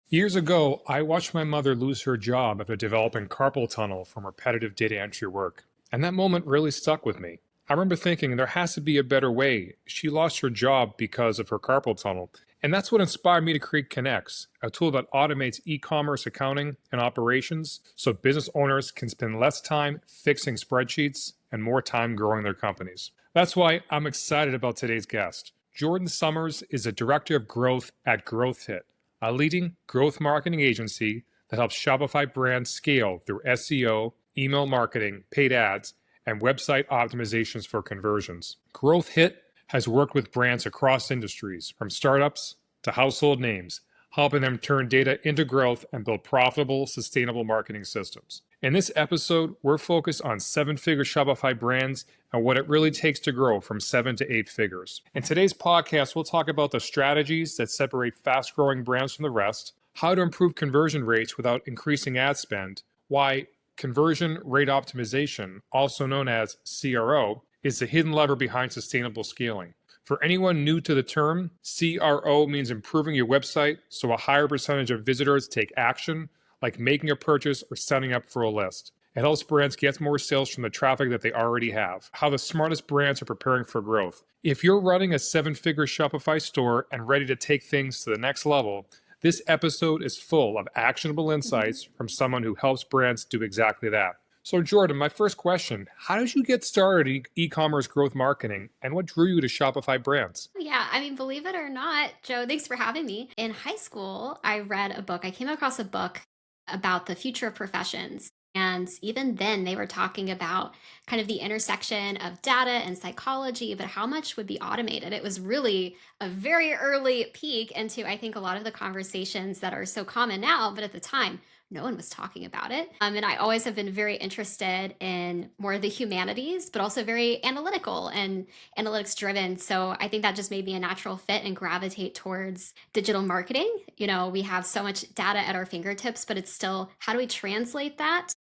Years ago, I watched my mother lose her job after developing carpal tunnel from repetitive data entry work. And that moment really stuck with me. I remember thinking there has to be a better way. She lost her job because of her carpal tunnel. And that's what inspired me to create Connects, a tool that automates e-commerce accounting and operations so business owners can spend less time fixing spreadsheets and more time growing their companies. That's why I'm excited about today's guest. Jordan Summers is a director of growth at GrowthHit, a leading growth marketing agency that helps Shopify brands scale through SEO, email marketing, paid ads, and website optimizations for conversions. GrowthHit has worked with brands across industries, from startups to household names, helping them turn data into growth and build profitable, sustainable marketing systems. In this episode, we're focused on seven-figure Shopify brands and what it really takes to grow from 7 to 8 figures. In today's podcast, we'll talk about the strategies that separate fast-growing brands from the rest, how to improve conversion rates without increasing ad spend, why conversion rate optimization, also known as CRO, is the hidden lever behind sustainable scaling. For anyone new to the term, CRO means improving your website so a higher percentage of visitors take action, like making a purchase or signing up for a list. It helps brands get more sales from the traffic that they already have. How the smartest brands are preparing for growth. If you're running a 7-figure Shopify store and ready to take things to the next level, this episode is full of actionable insights from someone who helps brands do exactly that. So Jordan, my first question, how did you get started in e-commerce growth marketing and what drew you to Shopify brands? Yeah, I mean, believe it or not, Joe, thanks for having me. In high school, I read a book. I came across a book about the future of professions. And even then, they were talking about kind of the intersection of data and psychology, but how much would be automated. It was really a very early peek into, I think, a lot of the conversations that are so common now, but at the time, no one was talking about it. And I always have been very interested in more of the humanities, but also very analytical and analytics driven. So I think that just made me a natural fit and gravitate towards digital marketing. We have so much data at our fingertips, but it's still how do we translate that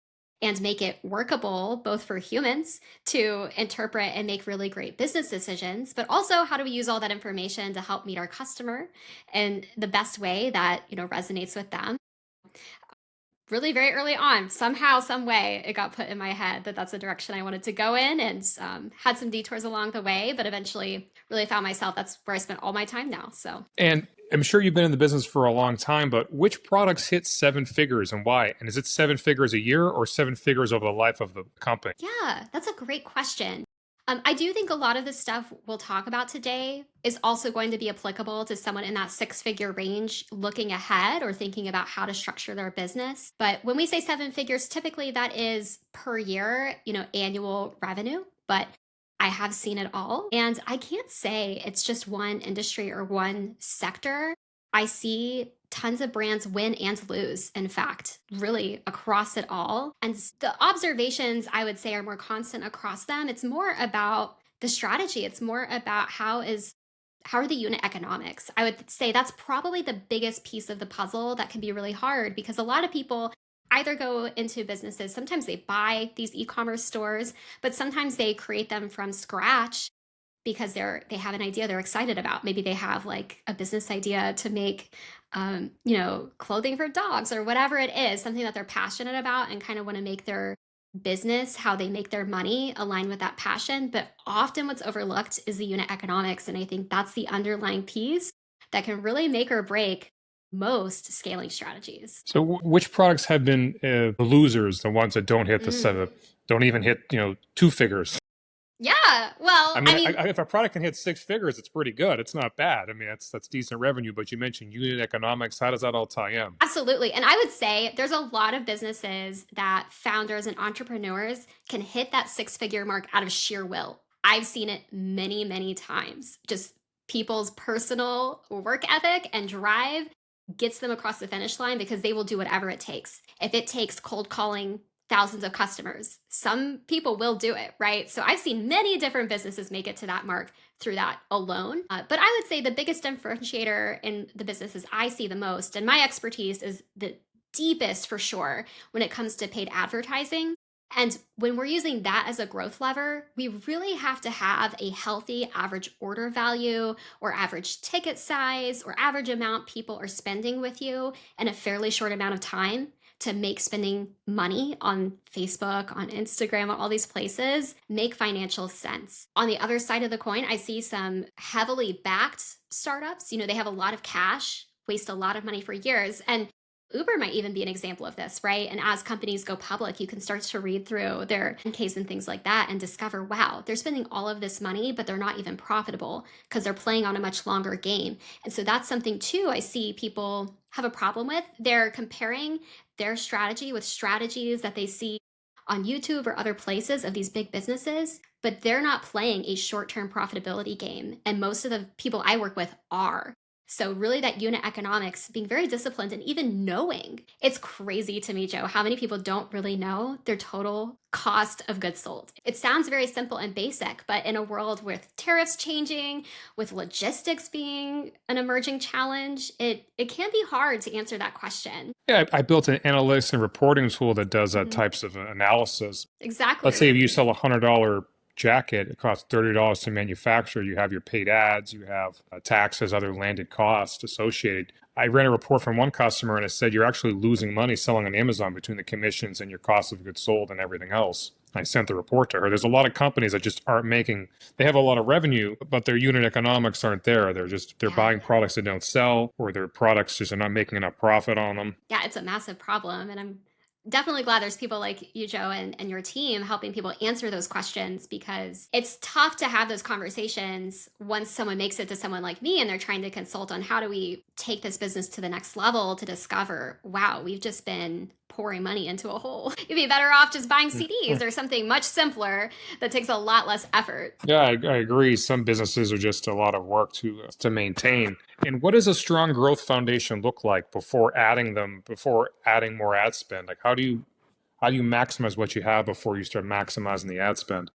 and make it workable both for humans to interpret and make really great business decisions, but also how do we use all that information to help meet our customer in the best way that, resonates with them. Really very early on, somehow, some way, it got put in my head that that's the direction I wanted to go in, and had some detours along the way, but eventually really found myself. That's where I spent all my time now. So And I'm sure you've been in the business for a long time, but which products hit 7 figures and why? And is it 7 figures a year or 7 figures over the life of the company? yeah, that's a great question. I do think a lot of the stuff we'll talk about today is also going to be applicable to someone in that 6 figure range looking ahead or thinking about how to structure their business. But when we say 7 figures, typically that is per year, annual revenue. But I have seen it all. And I can't say it's just one industry or one sector. I see tons of brands win and lose, in fact, really across it all. And the observations I would say are more constant across them. It's more about the strategy. It's more about how are the unit economics? I would say that's probably the biggest piece of the puzzle that can be really hard because a lot of people either go into businesses, sometimes they buy these e-commerce stores, but sometimes they create them from scratch because they have an idea they're excited about. Maybe they have like a business idea to make clothing for dogs or whatever it is, something that they're passionate about and kind of want to make their business, how they make their money align with that passion. But often what's overlooked is the unit economics. And I think that's the underlying piece that can really make or break most scaling strategies. So which products have been the losers, the ones that don't hit the seven, Mm. don't even hit, 2 figures? Yeah. I Well, mean, I mean, if a product can hit 6 figures, it's pretty good. It's not bad. I mean, that's decent revenue. But you mentioned unit economics. How does that all tie in? absolutely. And I would say there's a lot of businesses that founders and entrepreneurs can hit that 6 figure mark out of sheer will. I've seen it many, many times. Just people's personal work ethic and drive gets them across the finish line because they will do whatever it takes. If it takes cold calling thousands of customers, some people will do it, right? So I've seen many different businesses make it to that mark through that alone. But I would say the biggest differentiator in the businesses I see the most, and my expertise is the deepest for sure when it comes to paid advertising, And when we're using that as a growth lever, we really have to have a healthy average order value or average ticket size or average amount people are spending with you in a fairly short amount of time to make spending money on Facebook, on Instagram, on all these places make financial sense. On the other side of the coin, I see some heavily backed startups. They have a lot of cash, waste a lot of money for years. And Uber might even be an example of this, right? And as companies go public, you can start to read through their case and things like that and discover, wow, they're spending all of this money, but they're not even profitable because they're playing on a much longer game. And so that's something too I see people have a problem with. They're comparing their strategy with strategies that they see on YouTube or other places of these big businesses, but they're not playing a short-term profitability game. And most of the people I work with are. So really that unit economics, being very disciplined and even knowing, it's crazy to me, Joe, how many people don't really know their total cost of goods sold. It sounds very simple and basic, but in a world with tariffs changing, with logistics being an emerging challenge, it can be hard to answer that question. Yeah, I built an analytics and reporting tool that does that Mhm. types of analysis. Exactly. Let's say if you sell a $100 jacket, it costs $30 to manufacture. You have your paid ads, you have taxes, other landed costs associated. I ran a report from one customer and it said you're actually losing money selling on Amazon between the commissions and your cost of goods sold and everything else. I sent the report to her. There's a lot of companies that just aren't making, they have a lot of revenue, but their unit economics aren't there. They're Yeah. buying products that don't sell, or their products just are not making enough profit on them. Yeah, it's a massive problem. And I'm definitely glad there's people like you, Joe, and your team helping people answer those questions because it's tough to have those conversations once someone makes it to someone like me and they're trying to consult on how do we take this business to the next level to discover, wow, we've just been pouring money into a hole. You'd be better off just buying CDs or something much simpler that takes a lot less effort. Yeah, I agree. Some businesses are just a lot of work to maintain. And what does a strong growth foundation look like before adding more ad spend? Like how do you maximize what you have before you start maximizing the ad spend?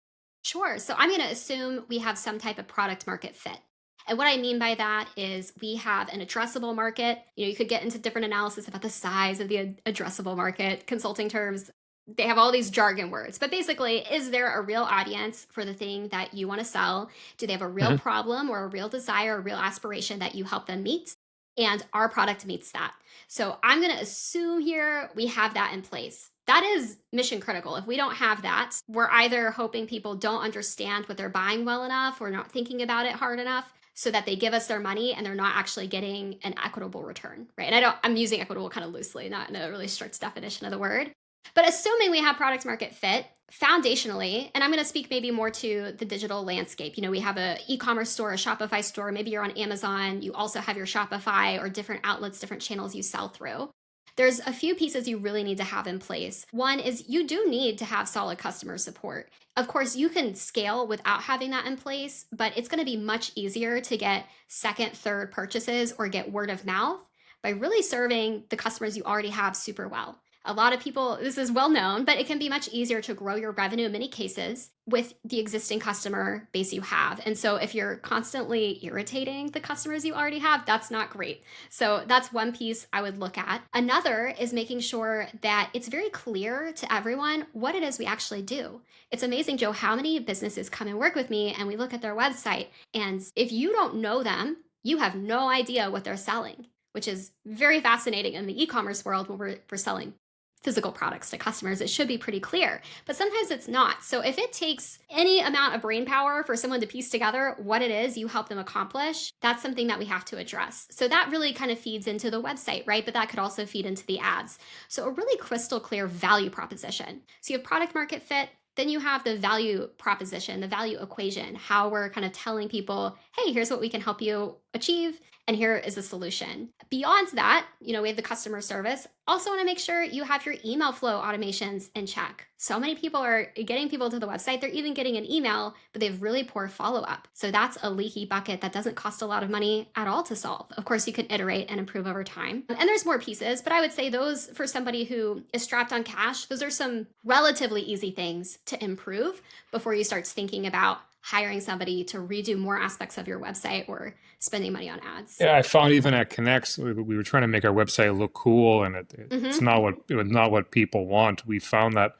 Sure. So I'm going to assume we have some type of product market fit. And what I mean by that is we have an addressable market. You could get into different analysis about the size of the addressable market, consulting terms. They have all these jargon words, but basically, is there a real audience for the thing that you want to sell? Do they have a real Mhm. problem or a real desire, a real aspiration that you help them meet? And our product meets that. So I'm going to assume here we have that in place. That is mission critical. If we don't have that, we're either hoping people don't understand what they're buying well enough or not thinking about it hard enough so that they give us their money and they're not actually getting an equitable return, right? And I'm using equitable kind of loosely, not in a really strict definition of the word. But assuming we have product market fit, foundationally, and I'm going to speak maybe more to the digital landscape. We have a e-commerce store, a Shopify store, maybe you're on Amazon, you also have your Shopify or different outlets, different channels you sell through. There's a few pieces you really need to have in place. One is you do need to have solid customer support. Of course, you can scale without having that in place, but it's going to be much easier to get second, third purchases or get word of mouth by really serving the customers you already have super well. A lot of people, this is well known, but it can be much easier to grow your revenue in many cases with the existing customer base you have. And so if you're constantly irritating the customers you already have, that's not great. So that's one piece I would look at. Another is making sure that it's very clear to everyone what it is we actually do. It's amazing, Joe, how many businesses come and work with me and we look at their website. And if you don't know them, you have no idea what they're selling, which is very fascinating in the e-commerce world when we're selling physical products to customers. It should be pretty clear, but sometimes it's not. So if it takes any amount of brain power for someone to piece together what it is you help them accomplish, that's something that we have to address. So that really kind of feeds into the website, right? But that could also feed into the ads. So a really crystal clear value proposition. So you have product market fit, then you have the value proposition, the value equation, how we're kind of telling people, hey, here's what we can help you achieve, and here is the solution. Beyond that, we have the customer service. Also want to make sure you have your email flow automations in check. So many people are getting people to the website, they're even getting an email, but they have really poor follow-up. So that's a leaky bucket that doesn't cost a lot of money at all to solve. Of course, you can iterate and improve over time. And there's more pieces, but I would say those, for somebody who is strapped on cash, those are some relatively easy things to improve before you start thinking about hiring somebody to redo more aspects of your website or spending money on ads. Yeah, I found even at Connects, we were trying to make our website look cool, and it's Mhm. not what people want. We found that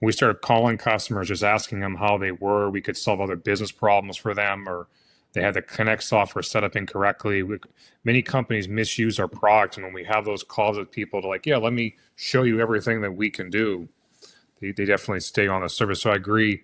we started calling customers, just asking them how they were. We could solve other business problems for them, or they had the Connect software set up incorrectly. Many companies misuse our product. And when we have those calls with people to like, yeah, let me show you everything that we can do, they definitely stay on the service. So I agree.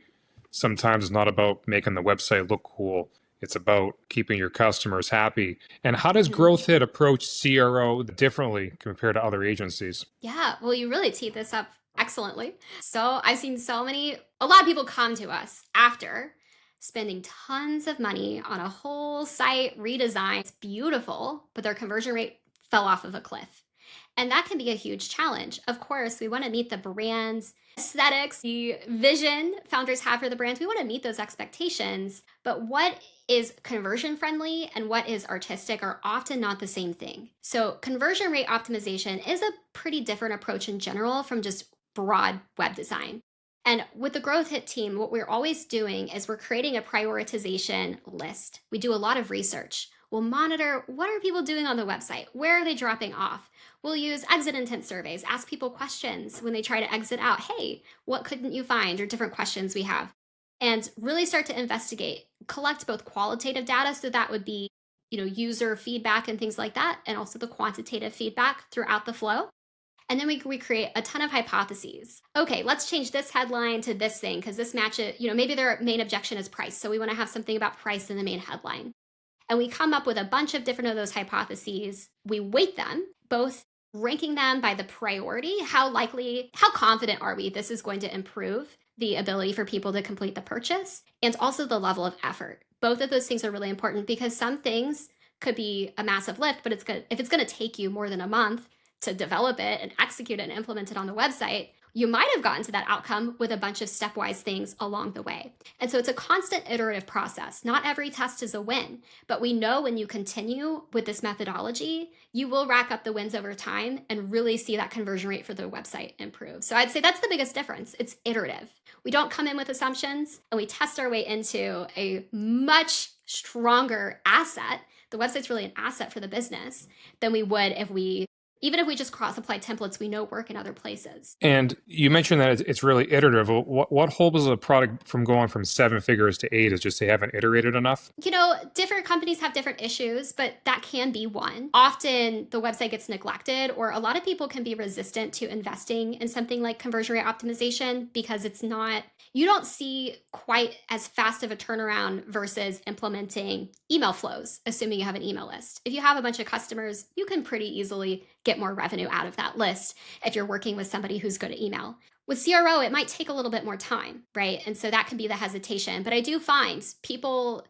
Sometimes it's not about making the website look cool. It's about keeping your customers happy. And how does Mhm. GrowthHit approach CRO differently compared to other agencies? Yeah, well, you really teed this up excellently. So I've seen a lot of people come to us after spending tons of money on a whole site redesign. It's beautiful, but their conversion rate fell off of a cliff. And that can be a huge challenge. Of course, we want to meet the brand's aesthetics, the vision founders have for the brands. We want to meet those expectations. But what is conversion friendly and what is artistic are often not the same thing. So, conversion rate optimization is a pretty different approach in general from just broad web design. And with the Growth Hit team, what we're always doing is we're creating a prioritization list. We do a lot of research. We'll monitor what are people doing on the website? Where are they dropping off? We'll use exit intent surveys, ask people questions when they try to exit out. Hey, what couldn't you find? Or different questions we have. And really start to investigate, collect both qualitative data. So that would be, user feedback and things like that, and also the quantitative feedback throughout the flow. And then we create a ton of hypotheses. Okay, let's change this headline to this thing because this matches, maybe their main objection is price. So we want to have something about price in the main headline. And we come up with a bunch of different of those hypotheses. We weight them, both ranking them by the priority. How confident are we this is going to improve the ability for people to complete the purchase, and also the level of effort. Both of those things are really important because some things could be a massive lift, but if it's going to take you more than a month to develop it and execute it and implement it on the website, you might have gotten to that outcome with a bunch of stepwise things along the way. And so it's a constant iterative process. Not every test is a win, but we know when you continue with this methodology, you will rack up the wins over time and really see that conversion rate for the website improve. So I'd say that's the biggest difference. It's iterative. We don't come in with assumptions and we test our way into a much stronger asset. The website's really an asset for the business than we would even if we just cross-apply templates we know work in other places. And you mentioned that it's really iterative. What holds a product from going from 7 figures to 8 is just they haven't iterated enough? Different companies have different issues, but that can be one. Often the website gets neglected, or a lot of people can be resistant to investing in something like conversion rate optimization because you don't see quite as fast of a turnaround versus implementing email flows, assuming you have an email list. If you have a bunch of customers, you can pretty easily get more revenue out of that list if you're working with somebody who's good at email. With CRO, it might take a little bit more time, right? And so that can be the hesitation. But I do find people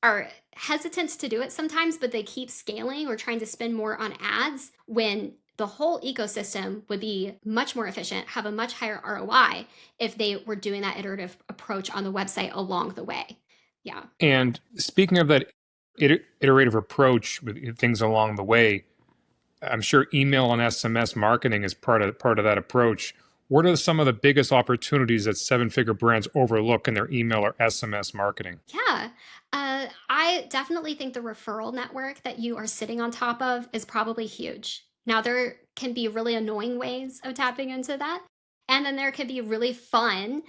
are hesitant to do it sometimes, but they keep scaling or trying to spend more on ads when the whole ecosystem would be much more efficient, have a much higher ROI if they were doing that iterative approach on the website along the way. Yeah. And speaking of that iterative approach with things along the way, I'm sure email and SMS marketing is part of that approach. What are some of the biggest opportunities that 7-figure brands overlook in their email or SMS marketing? Yeah. I definitely think the referral network that you are sitting on top of is probably huge. Now, there can be really annoying ways of tapping into that. And then there could be really fun,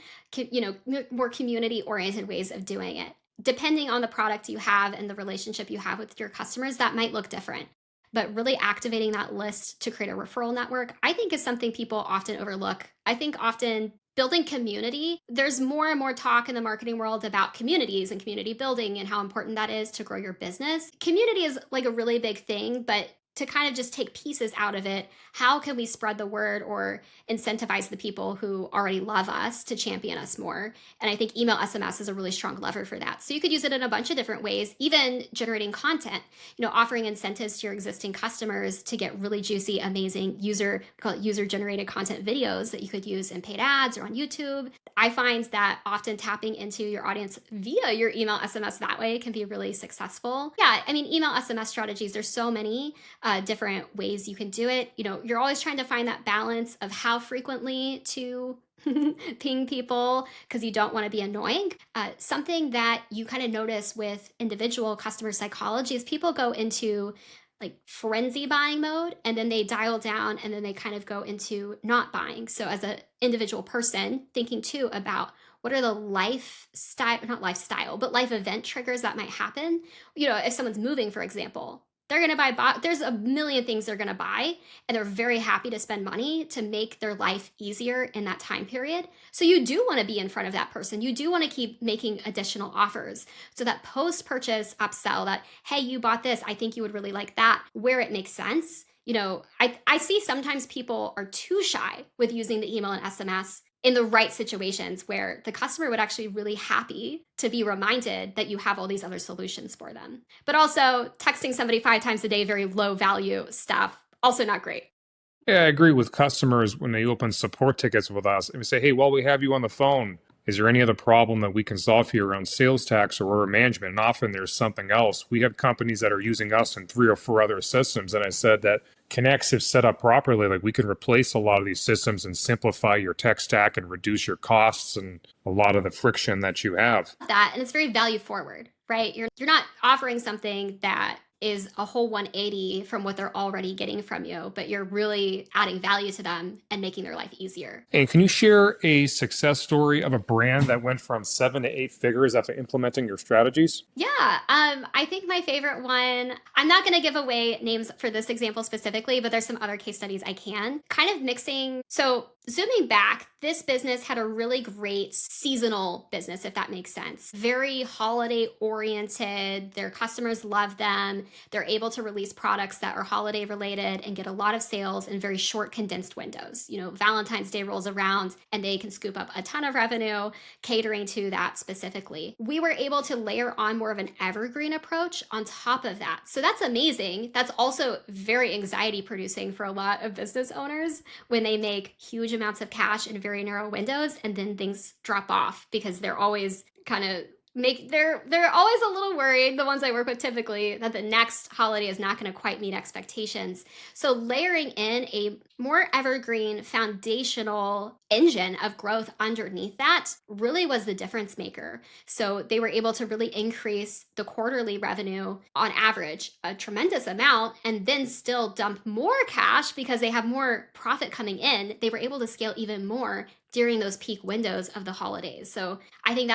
more community oriented ways of doing it. Depending on the product you have and the relationship you have with your customers, that might look different. But really activating that list to create a referral network, I think is something people often overlook. I think often building community, there's more and more talk in the marketing world about communities and community building and how important that is to grow your business. Community is like a really big thing, but to kind of just take pieces out of it, how can we spread the word or incentivize the people who already love us to champion us more? And I think email SMS is a really strong lever for that. So you could use it in a bunch of different ways, even generating content, offering incentives to your existing customers to get really juicy, amazing user-generated content videos that you could use in paid ads or on YouTube. I find that often tapping into your audience via your email SMS that way can be really successful. Yeah, I mean, email SMS strategies, there's so many different ways you can do it. You're always trying to find that balance of how frequently to ping people because you don't want to be annoying. Something that you kind of notice with individual customer psychology is people go into like frenzy buying mode, and then they dial down, and then they kind of go into not buying. So as an individual person, thinking too about what are the lifestyle, not lifestyle, but life event triggers that might happen. If someone's moving, for example, they're going to buy, there's a million things they're going to buy, and they're very happy to spend money to make their life easier in that time period. So you do want to be in front of that person. You do want to keep making additional offers. So that post-purchase upsell, that, hey, you bought this, I think you would really like that, where it makes sense. I see sometimes people are too shy with using the email and SMS in the right situations where the customer would actually really happy to be reminded that you have all these other solutions for them. But also texting somebody 5 times a day, very low value stuff, also not great. Yeah, I agree with customers when they open support tickets with us and we say, hey, while we have you on the phone, is there any other problem that we can solve for you around sales tax or order management? And often there's something else. We have companies that are using us and 3 or 4 other systems. And I said that Connects, if set up properly, like we can replace a lot of these systems and simplify your tech stack and reduce your costs and a lot of the friction that you have. That, and it's very value forward, right? You're not offering something that is a whole 180 from what they're already getting from you, but you're really adding value to them and making their life easier. And can you share a success story of a brand that went from 7 to 8 figures after implementing your strategies? Yeah, I think my favorite one, I'm not going to give away names for this example specifically, but there's some other case studies I can. Kind of mixing. So zooming back, this business had a really great seasonal business, if that makes sense. Very holiday oriented. Their customers love them. They're able to release products that are holiday related and get a lot of sales in very short, condensed windows. Valentine's Day rolls around and they can scoop up a ton of revenue catering to that specifically. We were able to layer on more of an evergreen approach on top of that. So that's amazing. That's also very anxiety producing for a lot of business owners when they make huge amounts of cash in very narrow windows and then things drop off because they're always kind of they're always a little worried, the ones I work with typically, that the next holiday is not going to quite meet expectations. So layering in a more evergreen foundational engine of growth underneath that really was the difference maker. So they were able to really increase the quarterly revenue on average a tremendous amount and then still dump more cash because they have more profit coming in. They were able to scale even more during those peak windows of the holidays. So I think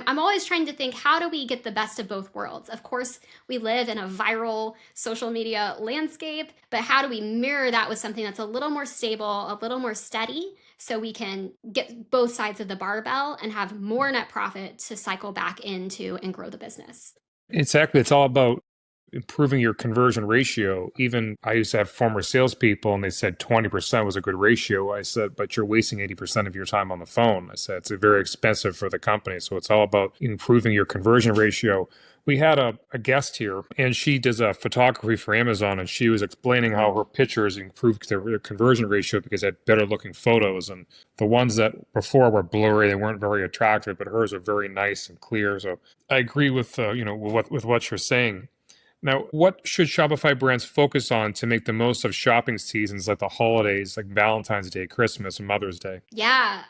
I'm always trying to think, how do we get the best of both worlds? Of course, we live in a viral social media landscape, but how do we mirror that with something that's a little more stable, a little more steady, so we can get both sides of the barbell and have more net profit to cycle back into and grow the business? Exactly. It's all about improving your conversion ratio. Even I used to have former salespeople and they said 20% was a good ratio. I said, but you're wasting 80% of your time on the phone. I said, it's very expensive for the company. So it's all about improving your conversion ratio. We had a guest here and she does photography for Amazon and she was explaining how her pictures improved their conversion ratio because they had better looking photos. And the ones that before were blurry, they weren't very attractive, but hers are very nice and clear. So I agree with, with what you're saying. Now, what should Shopify brands focus on to make the most of shopping seasons like the holidays, like Valentine's Day, Christmas, and Mother's Day? Yeah,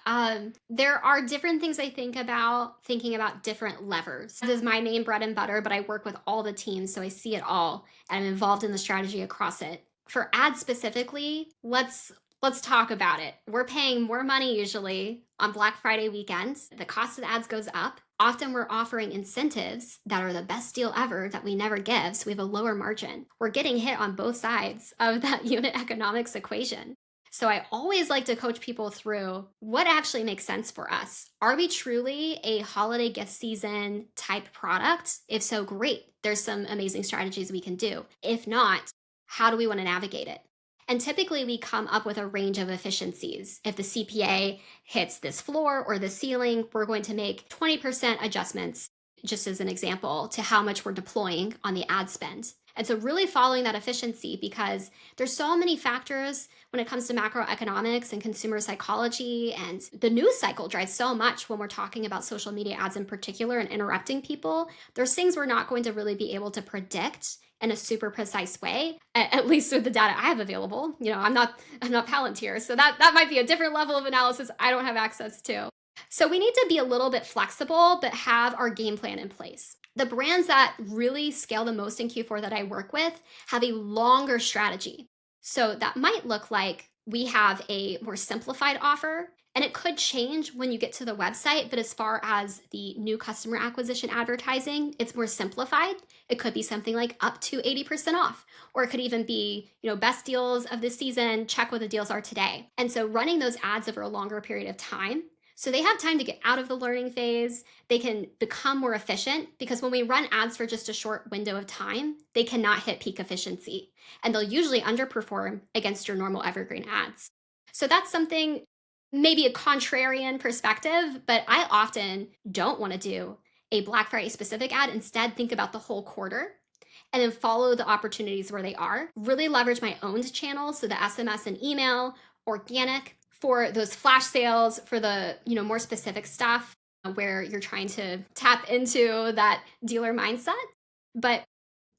there are different things I think about, thinking about different levers. This is my main bread and butter, but I work with all the teams, so I see it all, and I'm involved in the strategy across it. For ads specifically, let's talk about it. We're paying more money usually on Black Friday weekends. The cost of the ads goes up. Often we're offering incentives that are the best deal ever that we never give, so we have a lower margin. We're getting hit on both sides of that unit economics equation. So I always like to coach people through what actually makes sense for us. Are we truly a holiday gift season type product? If so, great. There's some amazing strategies we can do. If not, how do we want to navigate it? And typically we come up with a range of efficiencies. If the CPA hits this floor or the ceiling, we're going to make 20% adjustments, just as an example, to how much we're deploying on the ad spend. And so really following that efficiency, because there's so many factors when it comes to macroeconomics and consumer psychology, and the news cycle drives so much when we're talking about social media ads in particular and interrupting people. There's things we're not going to really be able to predict in a super precise way, at least with the data I have available. I'm not Palantir, so that might be a different level of analysis I don't have access to. So we need to be a little bit flexible, but have our game plan in place. The brands that really scale the most in Q4 that I work with have a longer strategy. So that might look like we have a more simplified offer, and it could change when you get to the website. But as far as the new customer acquisition advertising, it's more simplified. It could be something like up to 80% off, or it could even be, best deals of the season, check what the deals are today. And so running those ads over a longer period of time, so they have time to get out of the learning phase. They can become more efficient, because when we run ads for just a short window of time, they cannot hit peak efficiency, and they'll usually underperform against your normal evergreen ads. So that's something, maybe a contrarian perspective, but I often don't want to do a Black Friday specific ad. Instead, think about the whole quarter and then follow the opportunities where they are. Really leverage my owned channels, so the SMS and email, organic, for those flash sales, for the more specific stuff where you're trying to tap into that dealer mindset. But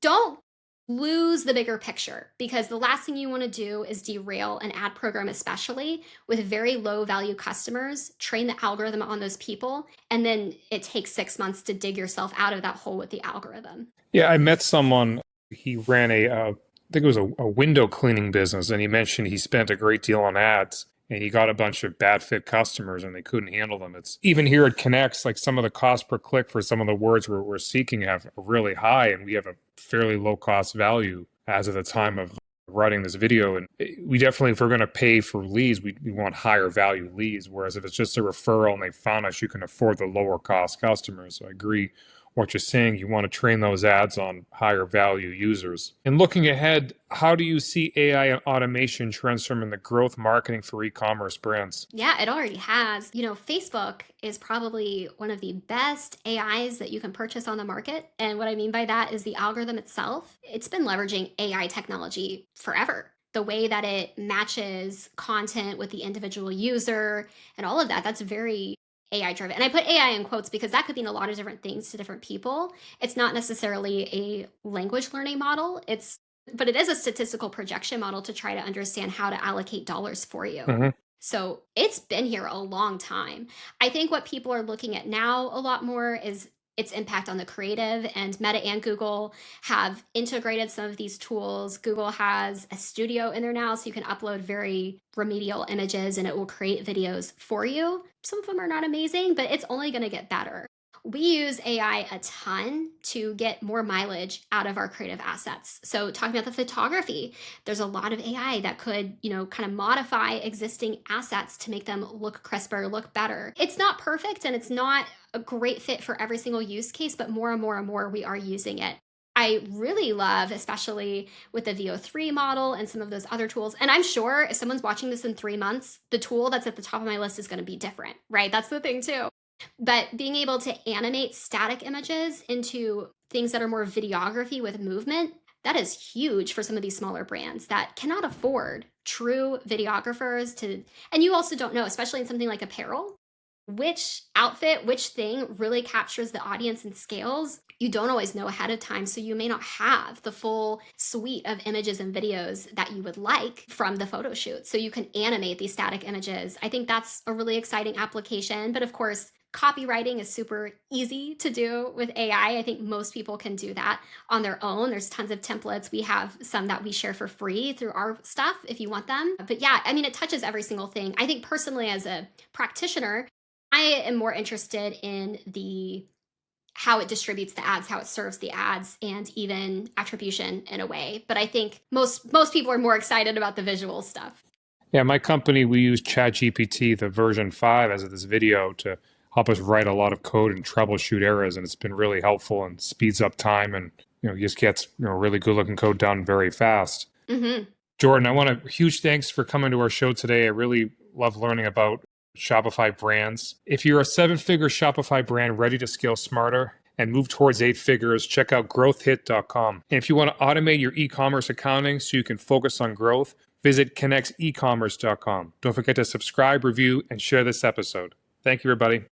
don't lose the bigger picture, because the last thing you want to do is derail an ad program, especially with very low value customers. Train the algorithm on those people, and then it takes 6 months to dig yourself out of that hole with the algorithm. Yeah, I met someone, he ran I think it was a window cleaning business, and he mentioned he spent a great deal on ads. And he got a bunch of bad fit customers and they couldn't handle them. It's even here at Connects, like some of the cost per click for some of the words we're seeking have really high, and we have a fairly low cost value as of the time of writing this video. And we definitely, if we're going to pay for leads, we want higher value leads. Whereas if it's just a referral and they found us, you can afford the lower cost customers. So I agree what you're saying. You want to train those ads on higher value users. And looking ahead, how do you see AI and automation transforming the growth marketing for e-commerce brands? Yeah, it already has. Facebook is probably one of the best AIs that you can purchase on the market. And what I mean by that is the algorithm itself. It's been leveraging AI technology forever. The way that it matches content with the individual user and all of that, that's very AI driven. And I put AI in quotes because that could mean a lot of different things to different people. It's not necessarily a language learning model. But it is a statistical projection model to try to understand how to allocate dollars for you. Mm-hmm. So it's been here a long time. I think what people are looking at now a lot more is its impact on the creative, and Meta and Google have integrated some of these tools. Google has a studio in there now, so you can upload very remedial images and it will create videos for you. Some of them are not amazing, but it's only going to get better. We use AI a ton to get more mileage out of our creative assets. So talking about the photography, there's a lot of AI that could, kind of modify existing assets to make them look crisper, look better. It's not perfect and it's not a great fit for every single use case, but more and more and more we are using it. I really love, especially with the VO3 model and some of those other tools. And I'm sure if someone's watching this in 3 months, the tool that's at the top of my list is going to be different, right? That's the thing too. But being able to animate static images into things that are more videography with movement, that is huge for some of these smaller brands that cannot afford true videographers to. And you also don't know, especially in something like apparel, which outfit, which thing really captures the audience and scales. You don't always know ahead of time, so you may not have the full suite of images and videos that you would like from the photo shoot. So you can animate these static images. I think that's a really exciting application. But of course, copywriting is super easy to do with AI. I think most people can do that on their own. There's tons of templates. We have some that we share for free through our stuff if you want them. But yeah, it touches every single thing. I think personally, as a practitioner, I am more interested in how it distributes the ads, how it serves the ads, and even attribution in a way. But I think most people are more excited about the visual stuff. Yeah, my company, we use ChatGPT, the version 5, as of this video to help us write a lot of code and troubleshoot errors, and it's been really helpful and speeds up time, and just gets really good looking code done very fast. Mm-hmm. Jordan, I want a huge thanks for coming to our show today. I really love learning about Shopify brands. If you're a 7-figure Shopify brand ready to scale smarter and move towards 8 figures, check out growthhit.com. And if you want to automate your e-commerce accounting so you can focus on growth, visit connectecommerce.com. Don't forget to subscribe, review, and share this episode. Thank you, everybody.